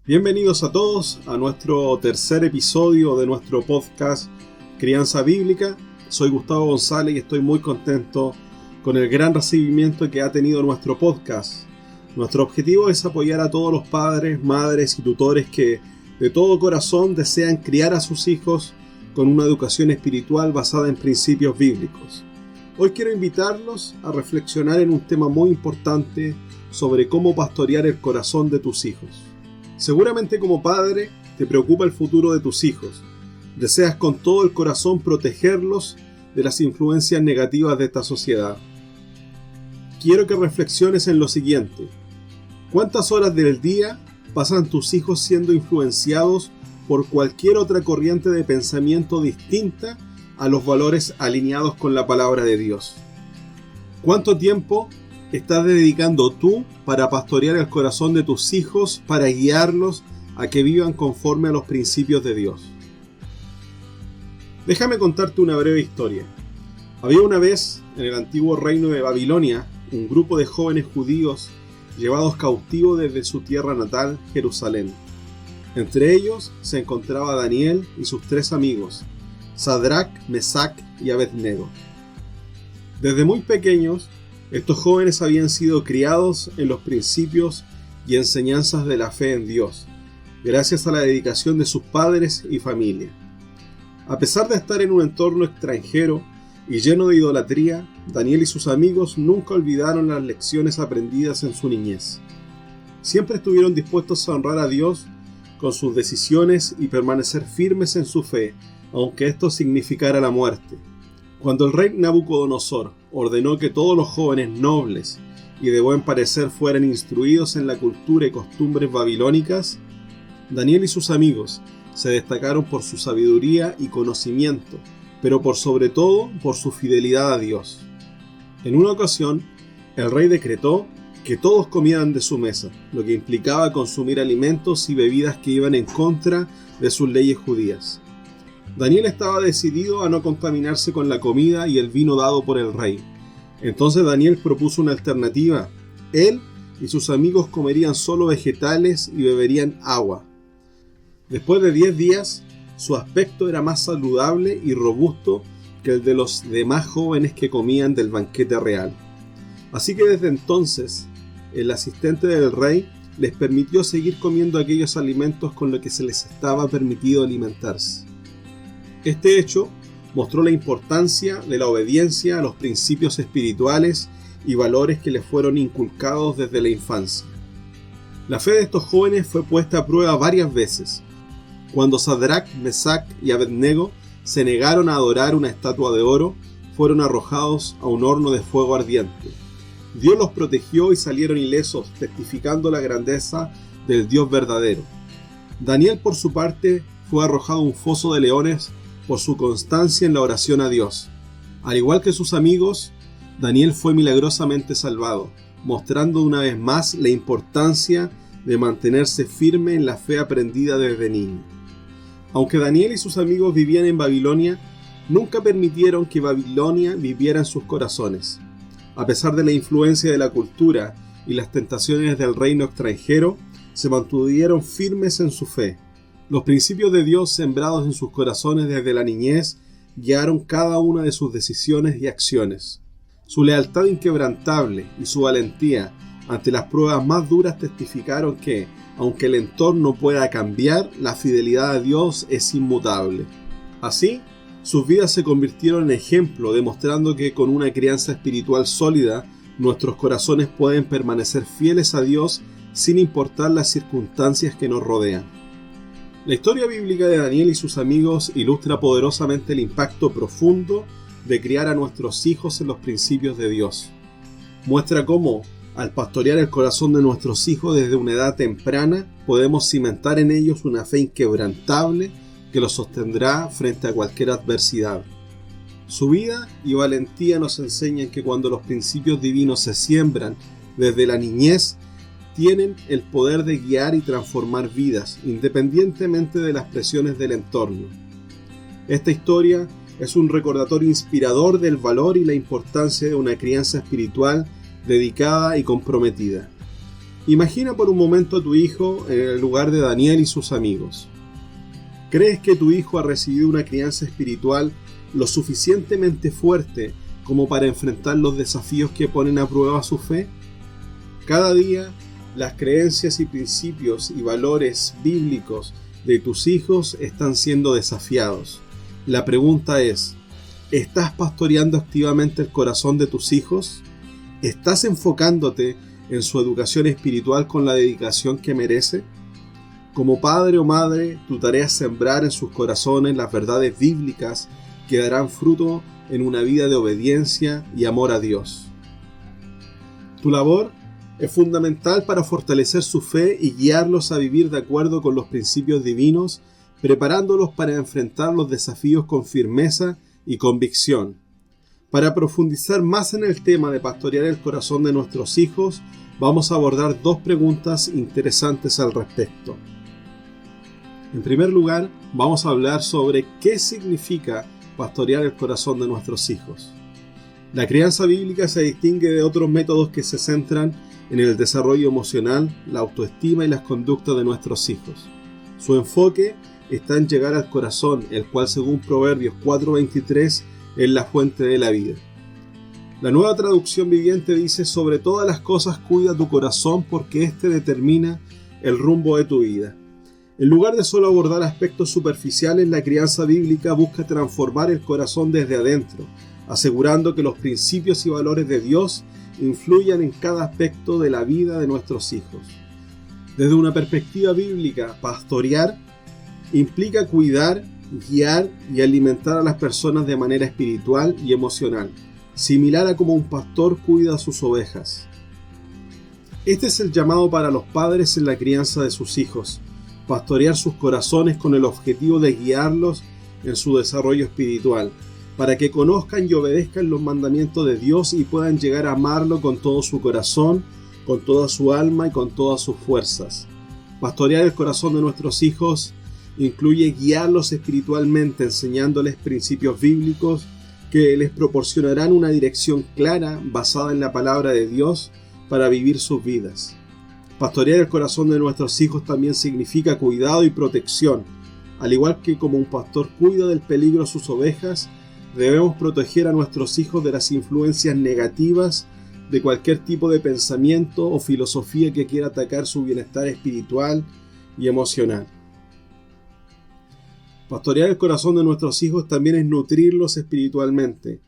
Bienvenidos a todos a nuestro tercer episodio de nuestro podcast Crianza Bíblica. Soy Gustavo González y estoy muy contento con el gran recibimiento que ha tenido nuestro podcast. Nuestro objetivo es apoyar a todos los padres, madres y tutores que de todo corazón desean criar a sus hijos con una educación espiritual basada en principios bíblicos. Hoy quiero invitarlos a reflexionar en un tema muy importante sobre cómo pastorear el corazón de tus hijos. Seguramente como padre te preocupa el futuro de tus hijos. Deseas con todo el corazón protegerlos de las influencias negativas de esta sociedad. Quiero que reflexiones en lo siguiente. ¿Cuántas horas del día pasan tus hijos siendo influenciados por cualquier otra corriente de pensamiento distinta a los valores alineados con la palabra de Dios? ¿Cuánto tiempo estás dedicando tú para pastorear el corazón de tus hijos, para guiarlos a que vivan conforme a los principios de Dios? Déjame contarte una breve historia. Había una vez, en el antiguo reino de Babilonia, un grupo de jóvenes judíos llevados cautivos desde su tierra natal, Jerusalén. Entre ellos se encontraba Daniel y sus 3 amigos, Sadrac, Mesac y Abednego. Desde muy pequeños, estos jóvenes habían sido criados en los principios y enseñanzas de la fe en Dios, gracias a la dedicación de sus padres y familia. A pesar de estar en un entorno extranjero y lleno de idolatría, Daniel y sus amigos nunca olvidaron las lecciones aprendidas en su niñez. Siempre estuvieron dispuestos a honrar a Dios con sus decisiones y permanecer firmes en su fe, aunque esto significara la muerte. Cuando el rey Nabucodonosor ordenó que todos los jóvenes nobles y de buen parecer fueran instruidos en la cultura y costumbres babilónicas, Daniel y sus amigos se destacaron por su sabiduría y conocimiento, pero por sobre todo por su fidelidad a Dios. En una ocasión, el rey decretó que todos comieran de su mesa, lo que implicaba consumir alimentos y bebidas que iban en contra de sus leyes judías. Daniel estaba decidido a no contaminarse con la comida y el vino dado por el rey. Entonces Daniel propuso una alternativa. Él y sus amigos comerían solo vegetales y beberían agua. Después de 10 días, su aspecto era más saludable y robusto que el de los demás jóvenes que comían del banquete real. Así que desde entonces, el asistente del rey les permitió seguir comiendo aquellos alimentos con los que se les estaba permitido alimentarse. Este hecho mostró la importancia de la obediencia a los principios espirituales y valores que les fueron inculcados desde la infancia. La fe de estos jóvenes fue puesta a prueba varias veces. Cuando Sadrac, Mesac y Abednego se negaron a adorar una estatua de oro, fueron arrojados a un horno de fuego ardiente. Dios los protegió y salieron ilesos, testificando la grandeza del Dios verdadero. Daniel, por su parte, fue arrojado a un foso de leones por su constancia en la oración a Dios. Al igual que sus amigos, Daniel fue milagrosamente salvado, mostrando una vez más la importancia de mantenerse firme en la fe aprendida desde niño. Aunque Daniel y sus amigos vivían en Babilonia, nunca permitieron que Babilonia viviera en sus corazones. A pesar de la influencia de la cultura y las tentaciones del reino extranjero, se mantuvieron firmes en su fe. Los principios de Dios sembrados en sus corazones desde la niñez guiaron cada una de sus decisiones y acciones. Su lealtad inquebrantable y su valentía ante las pruebas más duras testificaron que, aunque el entorno pueda cambiar, la fidelidad a Dios es inmutable. Así, sus vidas se convirtieron en ejemplo, demostrando que con una crianza espiritual sólida, nuestros corazones pueden permanecer fieles a Dios sin importar las circunstancias que nos rodean. La historia bíblica de Daniel y sus amigos ilustra poderosamente el impacto profundo de criar a nuestros hijos en los principios de Dios. Muestra cómo, al pastorear el corazón de nuestros hijos desde una edad temprana, podemos cimentar en ellos una fe inquebrantable que los sostendrá frente a cualquier adversidad. Su vida y valentía nos enseñan que cuando los principios divinos se siembran desde la niñez, tienen el poder de guiar y transformar vidas, independientemente de las presiones del entorno. Esta historia es un recordatorio inspirador del valor y la importancia de una crianza espiritual dedicada y comprometida. Imagina por un momento a tu hijo en el lugar de Daniel y sus amigos. ¿Crees que tu hijo ha recibido una crianza espiritual lo suficientemente fuerte como para enfrentar los desafíos que ponen a prueba su fe? Cada día, las creencias y principios y valores bíblicos de tus hijos están siendo desafiados. La pregunta es, ¿estás pastoreando activamente el corazón de tus hijos? ¿Estás enfocándote en su educación espiritual con la dedicación que merece? Como padre o madre, tu tarea es sembrar en sus corazones las verdades bíblicas que darán fruto en una vida de obediencia y amor a Dios. Tu labor es fundamental para fortalecer su fe y guiarlos a vivir de acuerdo con los principios divinos, preparándolos para enfrentar los desafíos con firmeza y convicción. Para profundizar más en el tema de pastorear el corazón de nuestros hijos, vamos a abordar dos preguntas interesantes al respecto. En primer lugar, vamos a hablar sobre qué significa pastorear el corazón de nuestros hijos. La crianza bíblica se distingue de otros métodos que se centran en el desarrollo emocional, la autoestima y las conductas de nuestros hijos. Su enfoque está en llegar al corazón, el cual según Proverbios 4:23 es la fuente de la vida. La Nueva Traducción Viviente dice: sobre todas las cosas cuida tu corazón porque éste determina el rumbo de tu vida. En lugar de solo abordar aspectos superficiales, la crianza bíblica busca transformar el corazón desde adentro, asegurando que los principios y valores de Dios influyan en cada aspecto de la vida de nuestros hijos. Desde una perspectiva bíblica, pastorear implica cuidar, guiar y alimentar a las personas de manera espiritual y emocional, similar a como un pastor cuida a sus ovejas. Este es el llamado para los padres en la crianza de sus hijos: pastorear sus corazones con el objetivo de guiarlos en su desarrollo espiritual, para que conozcan y obedezcan los mandamientos de Dios y puedan llegar a amarlo con todo su corazón, con toda su alma y con todas sus fuerzas. Pastorear el corazón de nuestros hijos incluye guiarlos espiritualmente, enseñándoles principios bíblicos que les proporcionarán una dirección clara basada en la palabra de Dios para vivir sus vidas. Pastorear el corazón de nuestros hijos también significa cuidado y protección. Al igual que como un pastor cuida del peligro a sus ovejas, debemos proteger a nuestros hijos de las influencias negativas de cualquier tipo de pensamiento o filosofía que quiera atacar su bienestar espiritual y emocional. Pastorear el corazón de nuestros hijos también es nutrirlos espiritualmente,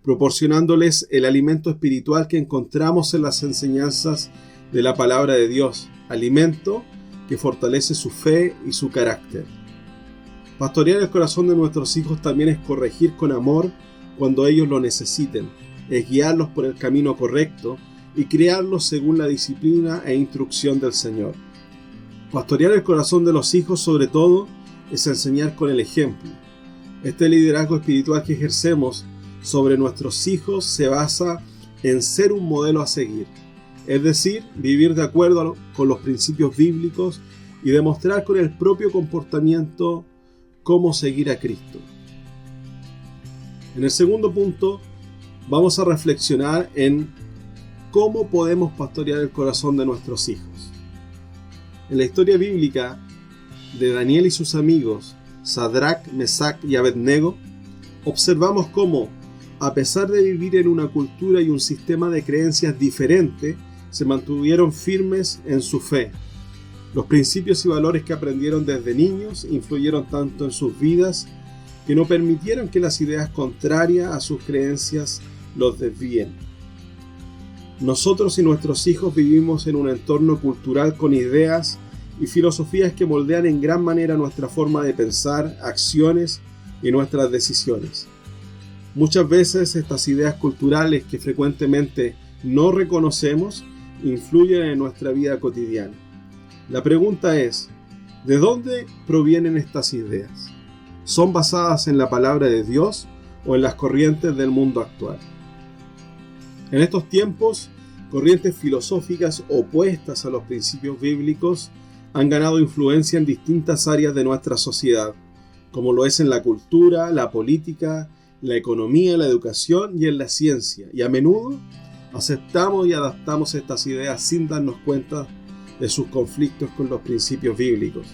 proporcionándoles el alimento espiritual que encontramos en las enseñanzas de la palabra de Dios, alimento que fortalece su fe y su carácter. Pastorear el corazón de nuestros hijos también es corregir con amor cuando ellos lo necesiten, es guiarlos por el camino correcto y criarlos según la disciplina e instrucción del Señor. Pastorear el corazón de los hijos, sobre todo, es enseñar con el ejemplo. Este liderazgo espiritual que ejercemos sobre nuestros hijos se basa en ser un modelo a seguir, es decir, vivir de acuerdo con los principios bíblicos y demostrar con el propio comportamiento cómo seguir a Cristo. En el segundo punto, vamos a reflexionar en cómo podemos pastorear el corazón de nuestros hijos. En la historia bíblica de Daniel y sus amigos, Sadrac, Mesac y Abednego, observamos cómo, a pesar de vivir en una cultura y un sistema de creencias diferente, se mantuvieron firmes en su fe. Los principios y valores que aprendieron desde niños influyeron tanto en sus vidas que no permitieron que las ideas contrarias a sus creencias los desvíen. Nosotros y nuestros hijos vivimos en un entorno cultural con ideas y filosofías que moldean en gran manera nuestra forma de pensar, acciones y nuestras decisiones. Muchas veces estas ideas culturales que frecuentemente no reconocemos influyen en nuestra vida cotidiana. La pregunta es, ¿de dónde provienen estas ideas? ¿Son basadas en la palabra de Dios o en las corrientes del mundo actual? En estos tiempos, corrientes filosóficas opuestas a los principios bíblicos han ganado influencia en distintas áreas de nuestra sociedad, como lo es en la cultura, la política, la economía, la educación y en la ciencia, y a menudo aceptamos y adaptamos estas ideas sin darnos cuenta de sus conflictos con los principios bíblicos.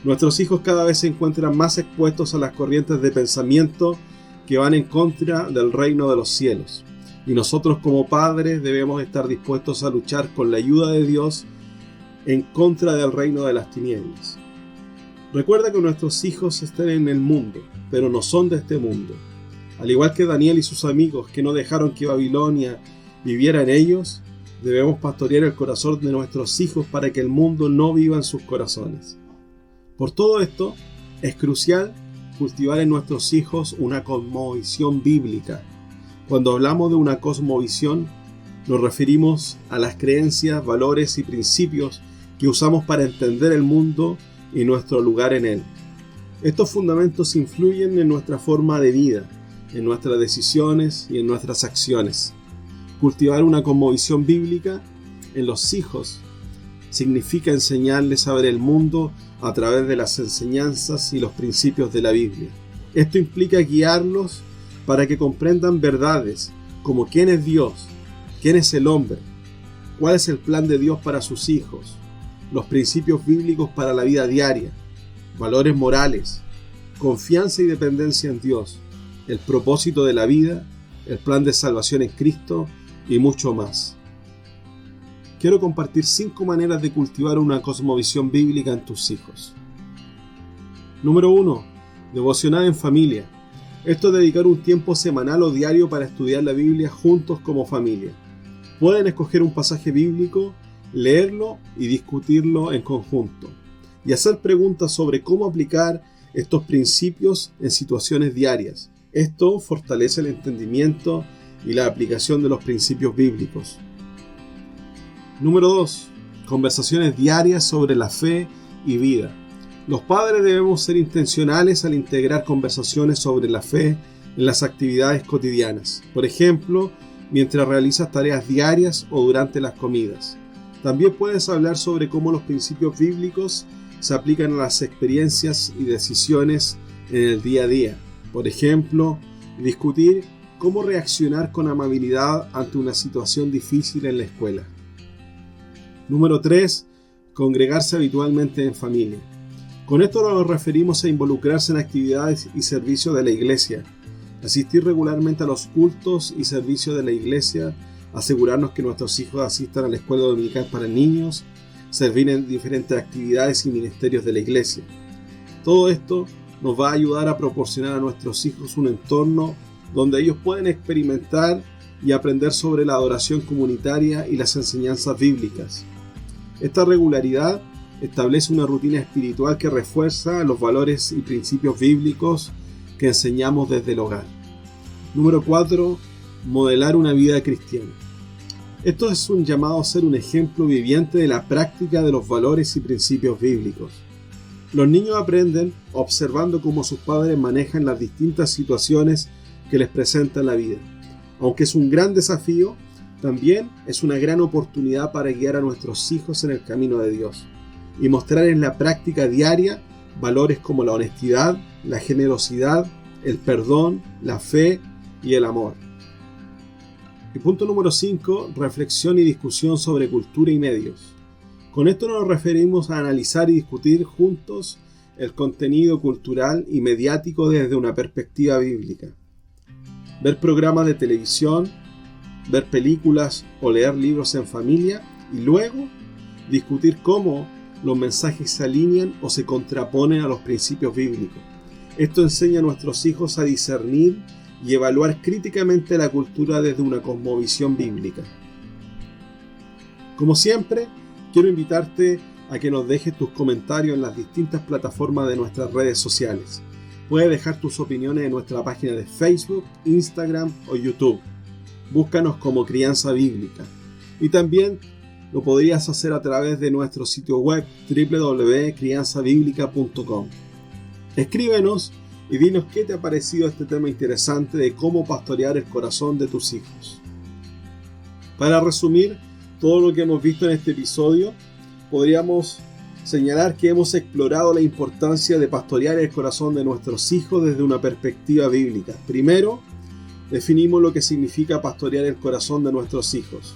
Nuestros hijos cada vez se encuentran más expuestos a las corrientes de pensamiento que van en contra del reino de los cielos. Y nosotros como padres debemos estar dispuestos a luchar con la ayuda de Dios en contra del reino de las tinieblas. Recuerda que nuestros hijos están en el mundo, pero no son de este mundo. Al igual que Daniel y sus amigos que no dejaron que Babilonia viviera en ellos, debemos pastorear el corazón de nuestros hijos para que el mundo no viva en sus corazones. Por todo esto, es crucial cultivar en nuestros hijos una cosmovisión bíblica. Cuando hablamos de una cosmovisión, nos referimos a las creencias, valores y principios que usamos para entender el mundo y nuestro lugar en él. Estos fundamentos influyen en nuestra forma de vida, en nuestras decisiones y en nuestras acciones. Cultivar una cosmovisión bíblica en los hijos significa enseñarles a ver el mundo a través de las enseñanzas y los principios de la Biblia. Esto implica guiarlos para que comprendan verdades como quién es Dios, quién es el hombre, cuál es el plan de Dios para sus hijos, los principios bíblicos para la vida diaria, valores morales, confianza y dependencia en Dios, el propósito de la vida, el plan de salvación en Cristo y mucho más. Quiero compartir 5 maneras de cultivar una cosmovisión bíblica en tus hijos. Número 1. Devocional en familia. Esto es dedicar un tiempo semanal o diario para estudiar la Biblia juntos como familia. Pueden escoger un pasaje bíblico, leerlo y discutirlo en conjunto, y hacer preguntas sobre cómo aplicar estos principios en situaciones diarias. Esto fortalece el entendimiento y la aplicación de los principios bíblicos. Número 2. Conversaciones diarias sobre la fe y vida. Los padres debemos ser intencionales al integrar conversaciones sobre la fe en las actividades cotidianas. Por ejemplo, mientras realizas tareas diarias o durante las comidas. También puedes hablar sobre cómo los principios bíblicos se aplican a las experiencias y decisiones en el día a día. Por ejemplo, discutir cómo reaccionar con amabilidad ante una situación difícil en la escuela. Número 3. Congregarse habitualmente en familia. Con esto nos referimos a involucrarse en actividades y servicios de la iglesia, asistir regularmente a los cultos y servicios de la iglesia, asegurarnos que nuestros hijos asistan a la escuela dominical para niños, servir en diferentes actividades y ministerios de la iglesia. Todo esto nos va a ayudar a proporcionar a nuestros hijos un entorno donde ellos pueden experimentar y aprender sobre la adoración comunitaria y las enseñanzas bíblicas. Esta regularidad establece una rutina espiritual que refuerza los valores y principios bíblicos que enseñamos desde el hogar. Número 4. Modelar una vida cristiana. Esto es un llamado a ser un ejemplo viviente de la práctica de los valores y principios bíblicos. Los niños aprenden observando cómo sus padres manejan las distintas situaciones que les presenta la vida. Aunque es un gran desafío, también es una gran oportunidad para guiar a nuestros hijos en el camino de Dios y mostrar en la práctica diaria valores como la honestidad, la generosidad, el perdón, la fe y el amor. Y punto número 5, reflexión y discusión sobre cultura y medios. Con esto nos referimos a analizar y discutir juntos el contenido cultural y mediático desde una perspectiva bíblica. Ver programas de televisión, ver películas o leer libros en familia y luego discutir cómo los mensajes se alinean o se contraponen a los principios bíblicos. Esto enseña a nuestros hijos a discernir y evaluar críticamente la cultura desde una cosmovisión bíblica. Como siempre, quiero invitarte a que nos dejes tus comentarios en las distintas plataformas de nuestras redes sociales. Puedes dejar tus opiniones en nuestra página de Facebook, Instagram o YouTube. Búscanos como Crianza Bíblica. Y también lo podrías hacer a través de nuestro sitio web www.crianzabiblica.com. Escríbenos y dinos qué te ha parecido este tema interesante de cómo pastorear el corazón de tus hijos. Para resumir todo lo que hemos visto en este episodio, podríamos señalar que hemos explorado la importancia de pastorear el corazón de nuestros hijos desde una perspectiva bíblica. Primero, definimos lo que significa pastorear el corazón de nuestros hijos.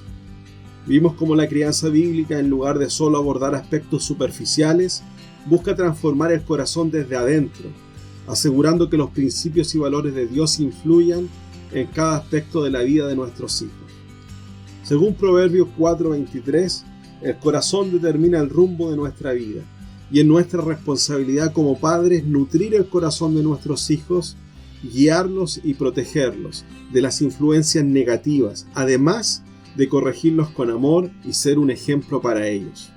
Vimos cómo la crianza bíblica, en lugar de solo abordar aspectos superficiales, busca transformar el corazón desde adentro, asegurando que los principios y valores de Dios influyan en cada aspecto de la vida de nuestros hijos. Según Proverbios 4:23, el corazón determina el rumbo de nuestra vida, y es nuestra responsabilidad como padres nutrir el corazón de nuestros hijos, guiarlos y protegerlos de las influencias negativas, además de corregirlos con amor y ser un ejemplo para ellos.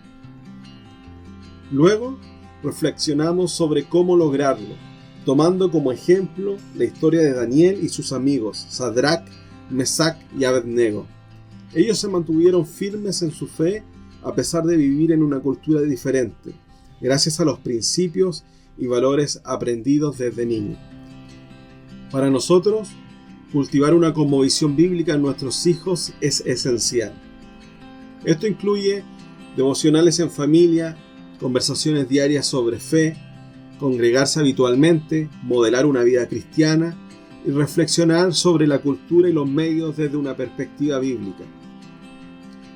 Luego, reflexionamos sobre cómo lograrlo, tomando como ejemplo la historia de Daniel y sus amigos, Sadrach, Mesach y Abednego. Ellos se mantuvieron firmes en su fe a pesar de vivir en una cultura diferente, gracias a los principios y valores aprendidos desde niños. Para nosotros, cultivar una cosmovisión bíblica en nuestros hijos es esencial. Esto incluye devocionales en familia, conversaciones diarias sobre fe, congregarse habitualmente, modelar una vida cristiana y reflexionar sobre la cultura y los medios desde una perspectiva bíblica.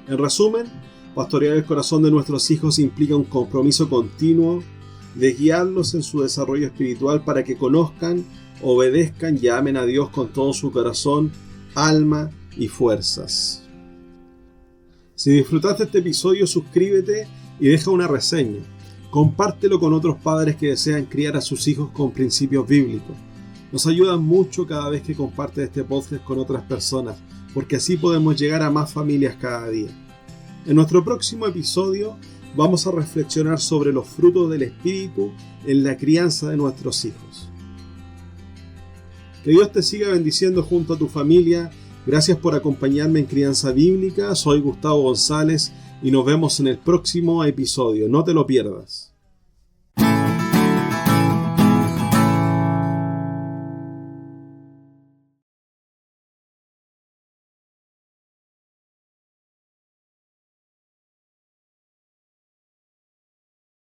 En resumen, pastorear el corazón de nuestros hijos implica un compromiso continuo de guiarlos en su desarrollo espiritual para que conozcan, obedezcan y amen a Dios con todo su corazón, alma y fuerzas. Si disfrutaste este episodio, suscríbete y deja una reseña. Compártelo con otros padres que desean criar a sus hijos con principios bíblicos. Nos ayudan mucho cada vez que compartes este podcast con otras personas, porque así podemos llegar a más familias cada día. En nuestro próximo episodio vamos a reflexionar sobre los frutos del Espíritu en la crianza de nuestros hijos. Que Dios te siga bendiciendo junto a tu familia. Gracias por acompañarme en Crianza Bíblica. Soy Gustavo González y nos vemos en el próximo episodio. No te lo pierdas.